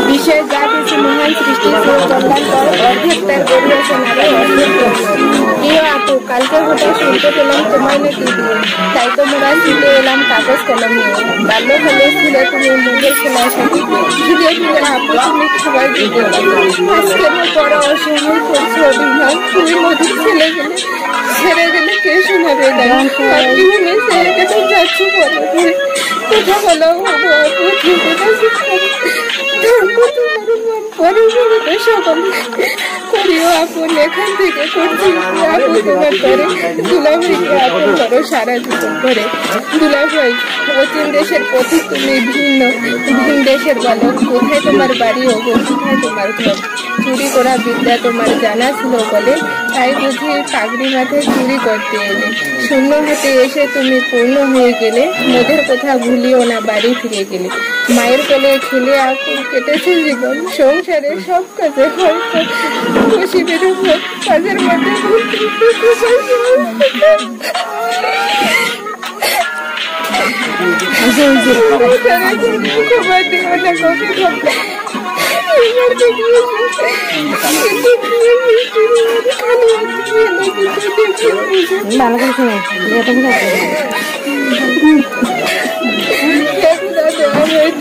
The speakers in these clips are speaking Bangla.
विषय जा किसी महान सृष्टि से कल्याण कर अर्धेक तार गड़िया सोनारे अर्धेक প্রিয় আপু, কালকে হঠাৎ শুনতে পেলাম তোমায় নাকি বিয়ে, তাই তো মোরা ছুটে এলাম কাগজ কলম নিয়ে। বাল্যকালে ছিলে তুমি মুখের খেলার সাথে, ধীরে ধীরে আপু তুমি খাবার দিতে আজকের পর অসহায় করছো অভিমান। তুমি নদীর ছেলে গেলে ছেড়ে গেলে কে শোনাবে গান, জীবনে ছেলেকে তো যাচ্ছ বলে কথা বলো আপু, আপু ঠিক আছে সকল করিও আপু, এখান থেকে করছি আপু তোমার করে দুলাভাইকে আপন করো সারা জীবন করে। দুলাভাই, অচিন দেশের পথে তুমি ভিন্ন দেশের বালক, কোথায় তোমার বাড়ি ও কোথায় তোমার ঘর? চুরি করা বিদ্যা তোমার জানা ছিল বলে, তাই বুঝি পাগড়ি মাথায় চুরি করতে এলে। শূন্য হাতে এসে তুমি পূর্ণ হয়ে গেলে, মোদের কথা ভুলিও না বাড়ি ফিরে গেলে। মায়ের কোলে খেলে আকুল কেটেছে জীবন, সংসারে সব কাজে হয়তো খুশি বেরো কাজের মধ্যে খবর দিও না কবি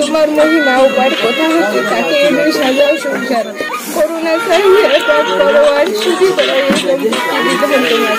তোমার মহিমা উপার কথা হচ্ছে, তাকে এনে সাজাও সংসার করোনা চাইয়ে পাপ করো আর সুখী করো তোমার।